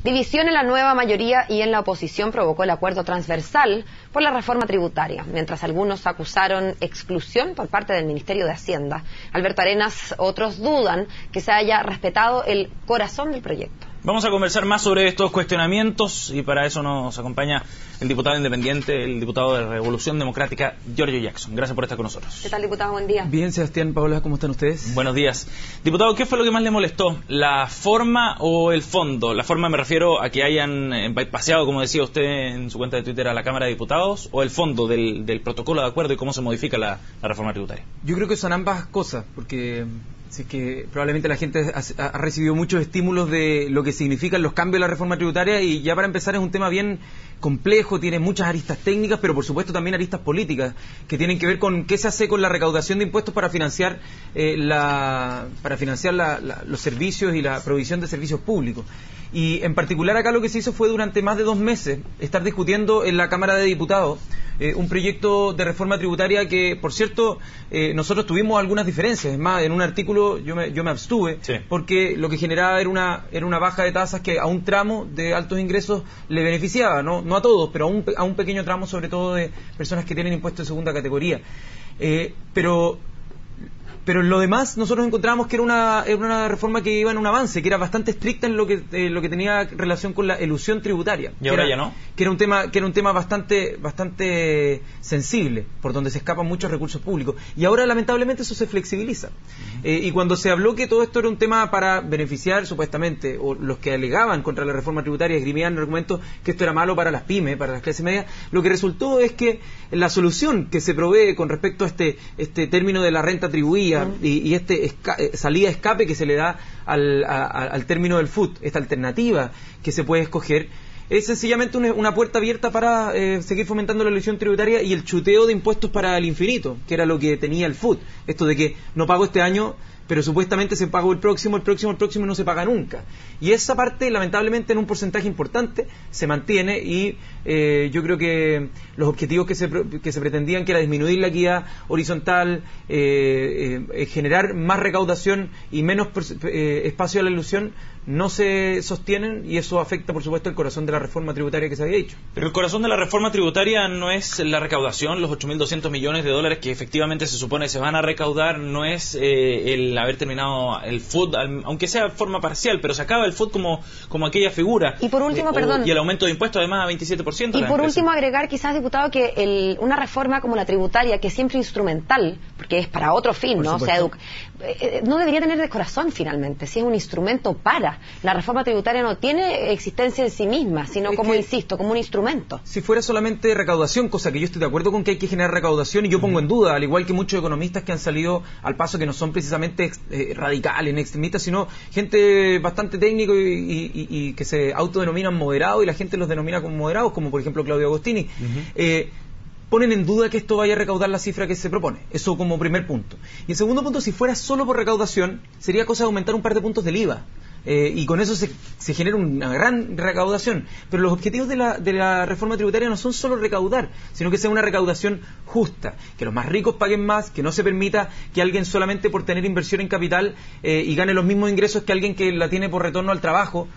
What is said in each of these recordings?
División en la nueva mayoría y en la oposición provocó el acuerdo transversal por la reforma tributaria, mientras algunos acusaron exclusión por parte del Ministerio de Hacienda. Alberto Arenas, otros dudan que se haya respetado el corazón del proyecto. Vamos a conversar más sobre estos cuestionamientos y para eso nos acompaña el diputado independiente, el diputado de Revolución Democrática, Giorgio Jackson. Gracias por estar con nosotros. ¿Qué tal, diputado? Buen día. Bien, Sebastián, Paola, ¿cómo están ustedes? Buenos días. Diputado, ¿qué fue lo que más le molestó? ¿La forma o el fondo? La forma me refiero a que hayan bypaseado, como decía usted en su cuenta de Twitter, a la Cámara de Diputados, o el fondo del protocolo de acuerdo y cómo se modifica la reforma tributaria. Yo creo que son ambas cosas, porque sí que probablemente la gente ha recibido muchos estímulos de lo que significan los cambios de la reforma tributaria y ya para empezar es un tema bien complejo, tiene muchas aristas técnicas, pero por supuesto también aristas políticas que tienen que ver con qué se hace con la recaudación de impuestos para financiar los servicios y la provisión de servicios públicos. Y en particular acá lo que se hizo fue durante más de 2 meses estar discutiendo en la Cámara de Diputados un proyecto de reforma tributaria que, por cierto, nosotros tuvimos algunas diferencias. Es más, en un artículo yo me abstuve, sí, porque lo que generaba era una baja de tasas que a un tramo de altos ingresos le beneficiaba, no a todos, pero a un pequeño tramo, sobre todo de personas que tienen impuestos de segunda categoría. Pero en lo demás nosotros encontrábamos que era una reforma que iba en un avance, que era bastante estricta en lo que tenía relación con la elusión tributaria. ¿Y ahora ya no? Que era un tema bastante sensible, por donde se escapan muchos recursos públicos. Y ahora lamentablemente eso se flexibiliza. Y cuando se habló que todo esto era un tema para beneficiar supuestamente, o los que alegaban contra la reforma tributaria esgrimían argumentos que esto era malo para las pymes, para las clases medias, lo que resultó es que la solución que se provee con respecto a este término de la renta atribuida y salida-escape que se le da al término del FUT, esta alternativa que se puede escoger, es sencillamente una puerta abierta para seguir fomentando la elusión tributaria y el chuteo de impuestos para el infinito, que era lo que tenía el FUT. Esto de que no pago este año, pero supuestamente se pagó el próximo y no se paga nunca. Y esa parte, lamentablemente, en un porcentaje importante, se mantiene y yo creo que los objetivos que se pretendían, que era disminuir la equidad horizontal, generar más recaudación y menos espacio a la ilusión, no se sostienen y eso afecta, por supuesto, el corazón de la reforma tributaria que se había hecho. Pero el corazón de la reforma tributaria no es la recaudación, los 8.200 millones de dólares que efectivamente se supone se van a recaudar, no es el haber terminado el FUT, aunque sea de forma parcial, pero se acaba el FUT como aquella figura. Y por último, y el aumento de impuestos además a 27%. Y por último agregar quizás, diputado, que una reforma como la tributaria, que es siempre instrumental, porque es para otro fin, ¿no? O sea, no debería tener de corazón finalmente, si es un instrumento para. La reforma tributaria no tiene existencia en sí misma, sino como un instrumento. Si fuera solamente recaudación, cosa que yo estoy de acuerdo con que hay que generar recaudación y yo pongo en duda, al igual que muchos economistas que han salido al paso que no son precisamente radicales, ni extremistas, sino gente bastante técnico y que se autodenominan moderados y la gente los denomina como moderados, como por ejemplo Claudio Agostini. Ponen en duda que esto vaya a recaudar la cifra que se propone. Eso como primer punto. Y el segundo punto, si fuera solo por recaudación, sería cosa de aumentar un par de puntos del IVA. Y con eso se genera una gran recaudación. Pero los objetivos de la reforma tributaria no son solo recaudar, sino que sea una recaudación justa, que los más ricos paguen más, que no se permita que alguien solamente por tener inversión en capital y gane los mismos ingresos que alguien que la tiene por retorno al trabajo,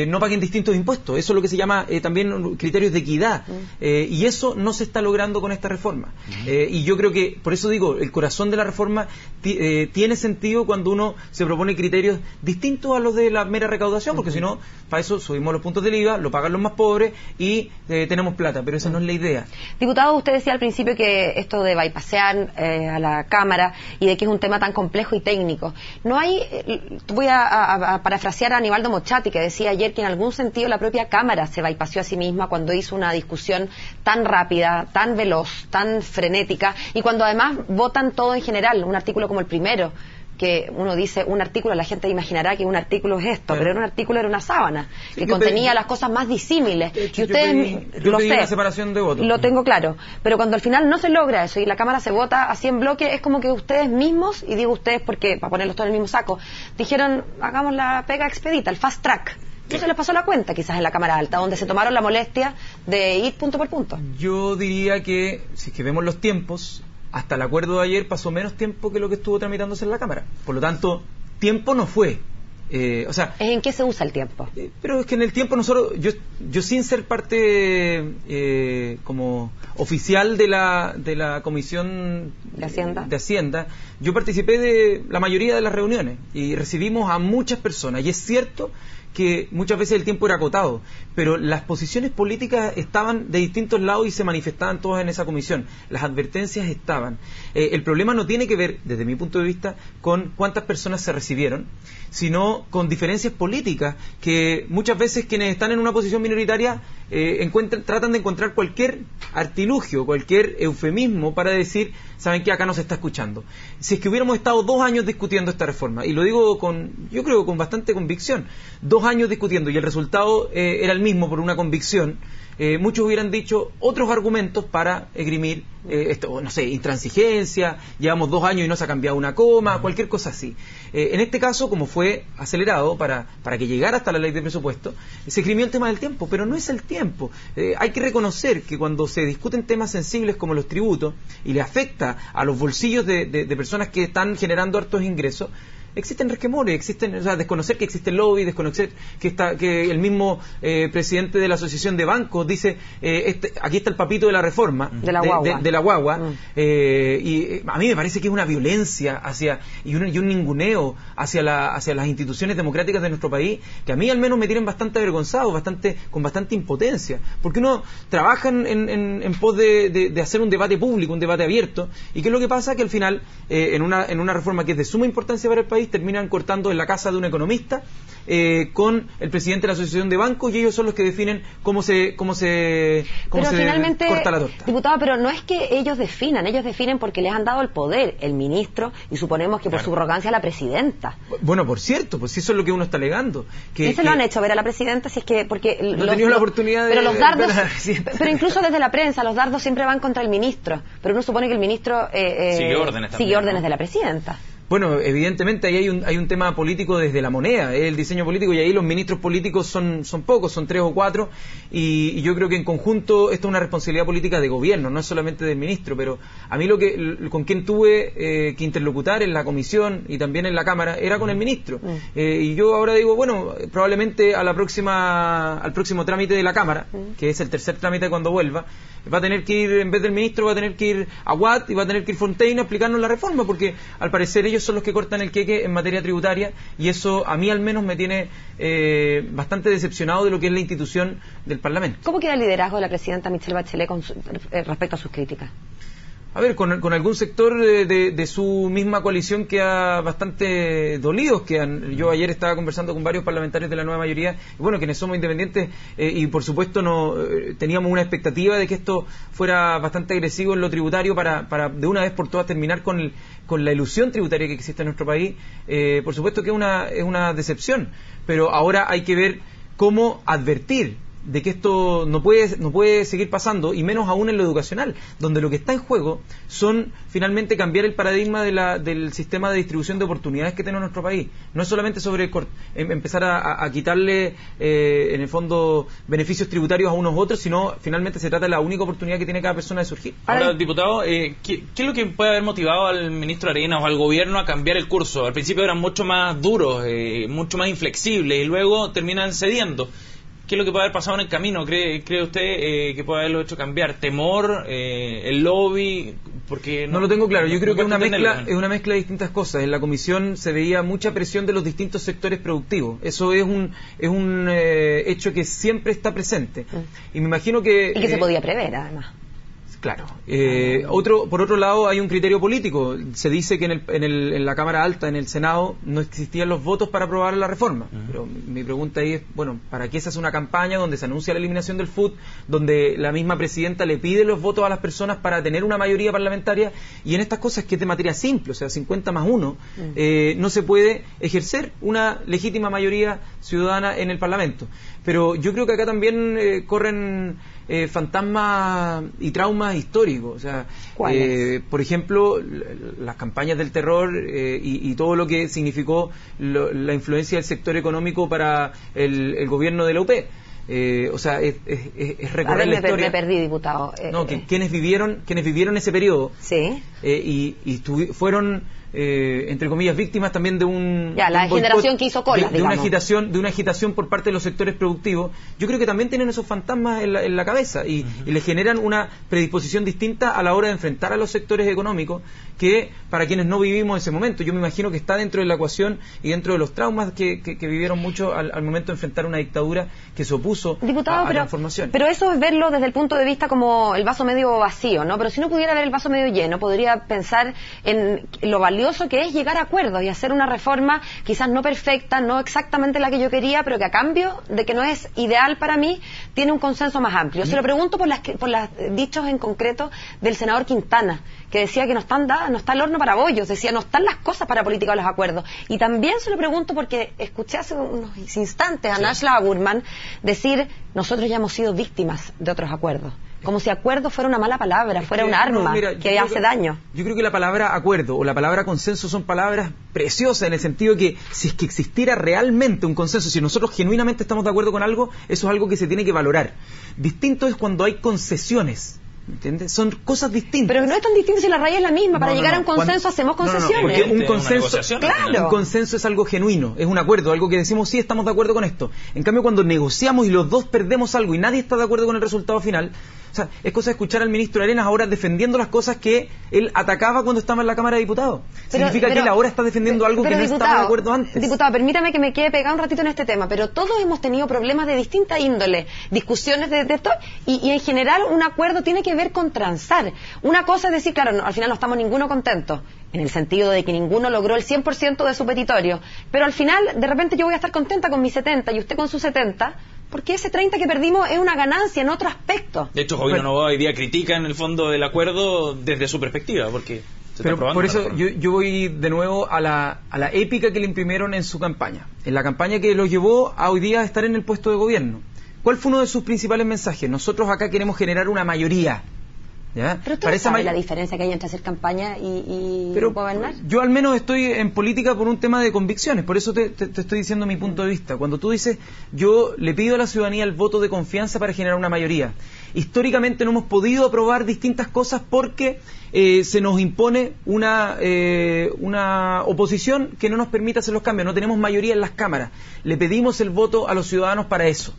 no paguen distintos impuestos. Eso es lo que se llama también criterios de equidad. Y eso no se está logrando con esta reforma. Y yo creo que, por eso digo, el corazón de la reforma tiene sentido cuando uno se propone criterios distintos a los de la mera recaudación, porque si no, para eso subimos los puntos del IVA, lo pagan los más pobres y tenemos plata, pero esa no es la idea. Diputado, usted decía al principio que esto de bypasear a la Cámara y de que es un tema tan complejo y técnico. No hay, voy a parafrasear a Aníbaldo Mochati, que decía ayer que en algún sentido la propia Cámara se bypaseó a sí misma cuando hizo una discusión tan rápida, tan veloz, tan frenética, y cuando además votan todo en general, un artículo como el primero, que uno dice un artículo, la gente imaginará que un artículo es esto, pero era un artículo, era una sábana, que contenía las cosas más disímiles. Y ustedes, yo pedí una separación de votos. Lo tengo claro, pero cuando al final no se logra eso y la Cámara se vota así en bloque, es como que ustedes mismos, y digo ustedes porque para ponerlos todos en el mismo saco, dijeron, hagamos la pega expedita, el fast track. Eso les pasó la cuenta quizás en la Cámara Alta, donde se tomaron la molestia de ir punto por punto. Yo diría que, si es que vemos los tiempos, hasta el acuerdo de ayer pasó menos tiempo que lo que estuvo tramitándose en la Cámara. Por lo tanto, tiempo no fue. O sea, ¿Es en qué se usa el tiempo? Pero es que en el tiempo nosotros, yo sin ser parte como oficial de la Comisión ¿De Hacienda? Yo participé de la mayoría de las reuniones y recibimos a muchas personas, y es cierto que muchas veces el tiempo era acotado, pero las posiciones políticas estaban de distintos lados y se manifestaban todas en esa comisión. Las advertencias estaban. El problema no tiene que ver, desde mi punto de vista, con cuántas personas se recibieron, sino con diferencias políticas que muchas veces quienes están en una posición minoritaria tratan de encontrar cualquier artilugio, cualquier eufemismo para decir, saben que acá no se está escuchando. Si es que hubiéramos estado 2 años discutiendo esta reforma, y lo digo yo creo con bastante convicción, 2 años discutiendo y el resultado era el mismo por una convicción, muchos hubieran dicho otros argumentos para esgrimir esto, no sé, intransigencia, llevamos 2 años y no se ha cambiado una coma, cualquier cosa así. En este caso, como fue acelerado para que llegara hasta la ley de presupuesto, se esgrimió el tema del tiempo, pero no es el tiempo. Hay que reconocer que cuando se discuten temas sensibles como los tributos y le afecta a los bolsillos de personas que están generando hartos ingresos, existen resquemores, desconocer que existe el lobby, desconocer que el mismo presidente de la Asociación de Bancos dice, aquí está el papito de la reforma, de la guagua, y a mí me parece que es una violencia y un ninguneo hacia las instituciones democráticas de nuestro país, que a mí al menos me tienen bastante avergonzado, con bastante impotencia, porque uno trabaja en pos de hacer un debate público, un debate abierto, y ¿qué es lo que pasa? Que al final, en una reforma que es de suma importancia para el país, terminan cortando en la casa de un economista con el presidente de la Asociación de Bancos, y ellos son los que definen cómo se finalmente, corta la torta. Diputado, pero no es que ellos definen porque les han dado el poder el ministro y suponemos que por su arrogancia la presidenta. Bueno, por cierto, pues eso es lo que uno está alegando. ¿Y se lo han hecho ver a la presidenta? Si es que porque no he tenido la oportunidad de pero los dardos, ver a la presidenta. Pero incluso desde la prensa los dardos siempre van contra el ministro, pero uno supone que el ministro sigue órdenes de la presidenta. Bueno, evidentemente ahí hay un tema político desde la moneda, el diseño político, y ahí los ministros políticos son pocos, son 3 o 4, y yo creo que en conjunto esto es una responsabilidad política de gobierno, no es solamente del ministro, pero a mí con quien tuve que interlocutar en la comisión y también en la Cámara era con el ministro, y yo ahora digo, bueno, probablemente al próximo trámite de la Cámara, que es el tercer trámite cuando vuelva, va a tener que ir, en vez del ministro, va a tener que ir a Watt y va a tener que ir Fontaine a explicarnos la reforma, porque al parecer ellos son los que cortan el queque en materia tributaria, y eso a mí al menos me tiene bastante decepcionado de lo que es la institución del Parlamento. ¿Cómo queda el liderazgo de la presidenta Michelle Bachelet respecto a sus críticas? A ver, con algún sector de su misma coalición queda bastante dolidos. Yo ayer estaba conversando con varios parlamentarios de la nueva mayoría, y bueno, quienes somos independientes, y por supuesto teníamos una expectativa de que esto fuera bastante agresivo en lo tributario para de una vez por todas terminar con la ilusión tributaria que existe en nuestro país. Por supuesto que es una decepción, pero ahora hay que ver cómo advertir de que esto no puede seguir pasando, y menos aún en lo educacional, donde lo que está en juego son finalmente cambiar el paradigma del sistema de distribución de oportunidades que tiene nuestro país. No es solamente sobre empezar a quitarle en el fondo beneficios tributarios a unos otros, sino finalmente se trata de la única oportunidad que tiene cada persona de surgir. Ahora, diputado, ¿qué es lo que puede haber motivado al ministro Arenas o al gobierno a cambiar el curso? Al principio eran mucho más duros, mucho más inflexibles, y luego terminan cediendo. ¿Qué es lo que puede haber pasado en el camino? ¿Cree usted que puede haberlo hecho cambiar? ¿Temor? ¿El lobby? Porque no lo tengo claro. Yo creo que es una mezcla de distintas cosas. En la comisión se veía mucha presión de los distintos sectores productivos. Eso es un hecho que siempre está presente. Y me imagino que... Y que se podía prever, además. Claro. Por otro lado, hay un criterio político. Se dice que en la Cámara Alta, en el Senado, no existían los votos para aprobar la reforma. Pero mi pregunta ahí es, bueno, ¿para qué se hace una campaña donde se anuncia la eliminación del FUT, donde la misma presidenta le pide los votos a las personas para tener una mayoría parlamentaria? Y en estas cosas que es de materia simple, o sea, 50+1, no se puede ejercer una legítima mayoría ciudadana en el Parlamento. Pero yo creo que acá también corren fantasmas y traumas históricos. O sea, por ejemplo, las campañas del terror y todo lo que significó la influencia del sector económico para el gobierno de la UP. O sea, es recorrer la historia. Me perdí, diputado. Quienes vivieron ese periodo, ¿sí? y fueron entre comillas, víctimas también de un... Ya, la generación que hizo colas, de una agitación por parte de los sectores productivos. Yo creo que también tienen esos fantasmas en la cabeza y les generan una predisposición distinta a la hora de enfrentar a los sectores económicos que para quienes no vivimos ese momento. Yo me imagino que está dentro de la ecuación y dentro de los traumas que vivieron mucho al momento de enfrentar una dictadura que se opuso a la transformación. Pero eso es verlo desde el punto de vista como el vaso medio vacío, ¿no? Pero si no pudiera ver el vaso medio lleno, podría pensar en lo valioso que es llegar a acuerdos y hacer una reforma quizás no perfecta, no exactamente la que yo quería, pero que a cambio de que no es ideal para mí, tiene un consenso más amplio. Se lo pregunto por las dichos en concreto del senador Quintana, que decía que no está el horno para bollos, decía no están las cosas para política de los acuerdos. Y también se lo pregunto porque escuché hace unos instantes a Najla Aburman decir, nosotros ya hemos sido víctimas de otros acuerdos. Como si acuerdo fuera una mala palabra, fuera un arma que hace daño. Yo creo que la palabra acuerdo o la palabra consenso son palabras preciosas en el sentido de que si es que existiera realmente un consenso, si nosotros genuinamente estamos de acuerdo con algo, eso es algo que se tiene que valorar. Distinto es cuando hay concesiones. ¿Entiendes? Son cosas distintas. Pero no es tan distinto si la raya es la misma. Para llegar a un consenso hacemos concesiones. Porque un consenso es algo genuino, es un acuerdo, algo que decimos sí, estamos de acuerdo con esto. En cambio, cuando negociamos y los dos perdemos algo y nadie está de acuerdo con el resultado final, o sea, es cosa de escuchar al ministro Arenas ahora defendiendo las cosas que él atacaba cuando estaba en la Cámara de Diputados. Significa que él ahora está defendiendo algo que no estaba de acuerdo antes. Diputado, permítame que me quede pegado un ratito en este tema, pero todos hemos tenido problemas de distinta índole, discusiones de esto, y en general un acuerdo tiene que ver con transar. Una cosa es decir, claro, al final no estamos ninguno contentos, en el sentido de que ninguno logró el 100% de su petitorio, pero al final, de repente yo voy a estar contenta con mi 70 y usted con su 70, porque ese 30 que perdimos es una ganancia en otro aspecto. De hecho, Jovino Novoa hoy día critica en el fondo el acuerdo desde su perspectiva, porque se está probando. Por eso yo voy de nuevo a la épica que le imprimieron en su campaña, en la campaña que lo llevó a hoy día a estar en el puesto de gobierno. ¿Cuál fue uno de sus principales mensajes? Nosotros acá queremos generar una mayoría. ¿Ya? Pero usted sabe la diferencia que hay entre hacer campaña y gobernar. Yo al menos estoy en política por un tema de convicciones, por eso te estoy diciendo mi punto de vista. Cuando tú dices, yo le pido a la ciudadanía el voto de confianza para generar una mayoría. Históricamente no hemos podido aprobar distintas cosas porque se nos impone una oposición que no nos permite hacer los cambios, no tenemos mayoría en las cámaras. Le pedimos el voto a los ciudadanos para eso.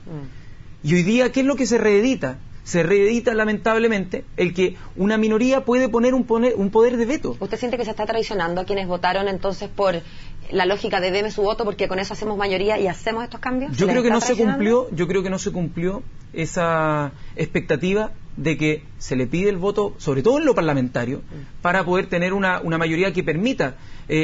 Y hoy día, ¿qué es lo que se reedita? Se reedita lamentablemente el que una minoría puede poner un poder de veto. ¿Usted siente que se está traicionando a quienes votaron entonces por la lógica de deme su voto porque con eso hacemos mayoría y hacemos estos cambios? Yo creo que no se cumplió esa expectativa de que se le pide el voto, sobre todo en lo parlamentario, para poder tener una mayoría que permita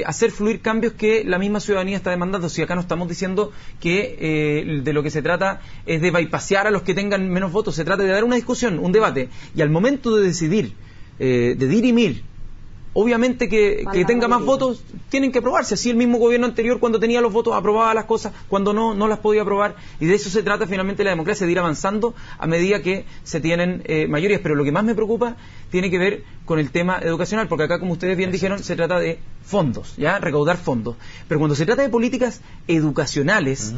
hacer fluir cambios que la misma ciudadanía está demandando. Si acá no estamos diciendo que de lo que se trata es de bypassear a los que tengan menos votos, se trata de dar una discusión, un debate, y al momento de decidir, de dirimir, obviamente que tenga más votos, tienen que aprobarse. Así el mismo gobierno anterior, cuando tenía los votos, aprobaba las cosas, cuando no las podía aprobar. Y de eso se trata finalmente la democracia, de ir avanzando a medida que se tienen mayorías. Pero lo que más me preocupa tiene que ver con el tema educacional, porque acá, como ustedes bien dijeron, se trata de fondos, ¿ya? Recaudar fondos. Pero cuando se trata de políticas educacionales,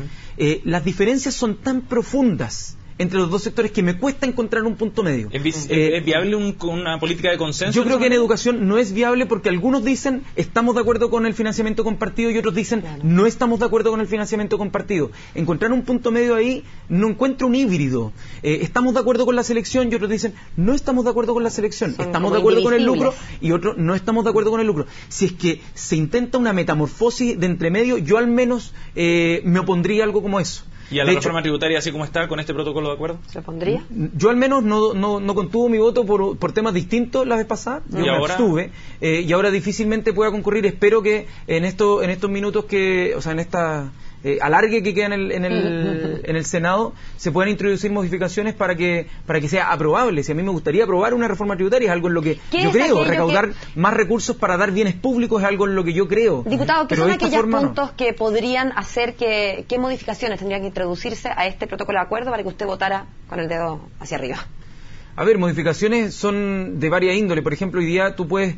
las diferencias son tan profundas entre los dos sectores que me cuesta encontrar un punto medio. ¿Es viable una política de consenso? Yo creo que en educación no es viable porque algunos dicen estamos de acuerdo con el financiamiento compartido y otros dicen no estamos de acuerdo con el financiamiento compartido. Encontrar un punto medio ahí no encuentro un híbrido. Estamos de acuerdo con la selección y otros dicen no estamos de acuerdo con la selección. Estamos de acuerdo con el lucro y otros no estamos de acuerdo con el lucro. Si es que se intenta una metamorfosis de entremedio, yo al menos me opondría a algo como eso. ¿Y a la reforma tributaria así como está con este protocolo de acuerdo? ¿Se opondría? Yo al menos no contuvo mi voto por temas distintos la vez pasada. Yo me abstuve y ahora difícilmente pueda concurrir. Espero que en estos minutos en esta alargue que queda en el Senado se puedan introducir modificaciones para que sea aprobable. Si a mí me gustaría aprobar una reforma tributaria, es algo en lo que yo creo. Recaudar más recursos para dar bienes públicos es algo en lo que yo creo. Diputado, ¿qué son aquellos puntos que podrían hacer qué modificaciones tendrían que introducirse a este protocolo de acuerdo para que usted votara con el dedo hacia arriba? A ver, modificaciones son de varias índole. Por ejemplo, hoy día tú puedes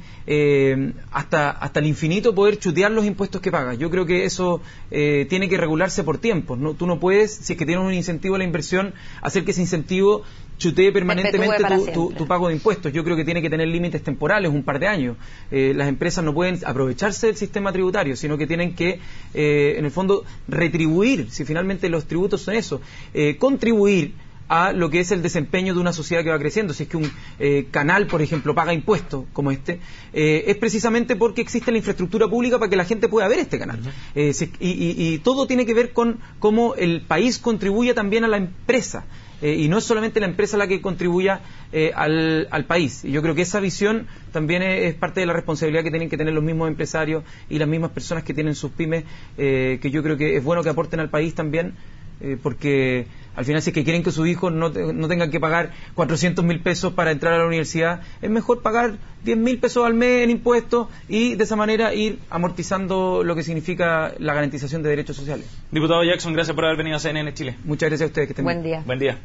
hasta el infinito poder chutear los impuestos que pagas. Yo creo que eso tiene que regularse por tiempos. ¿No? Tú no puedes, si es que tienes un incentivo a la inversión, hacer que ese incentivo chutee permanentemente tu pago de impuestos. Yo creo que tiene que tener límites temporales, un par de años. Las empresas no pueden aprovecharse del sistema tributario, sino que tienen que, en el fondo, retribuir, si finalmente los tributos son eso, contribuir a lo que es el desempeño de una sociedad que va creciendo. Si es que un canal, por ejemplo, paga impuestos como este, es precisamente porque existe la infraestructura pública para que la gente pueda ver este canal. Y todo tiene que ver con cómo el país contribuye también a la empresa. Y no es solamente la empresa la que contribuya al país. Y yo creo que esa visión también es parte de la responsabilidad que tienen que tener los mismos empresarios y las mismas personas que tienen sus pymes, que yo creo que es bueno que aporten al país también, porque al final, si es que quieren que sus hijos no tengan que pagar 400.000 pesos para entrar a la universidad, es mejor pagar 10.000 pesos al mes en impuestos y de esa manera ir amortizando lo que significa la garantización de derechos sociales. Diputado Jackson, gracias por haber venido a CNN Chile. Muchas gracias a ustedes. Que estén bien. Buen día. Buen día.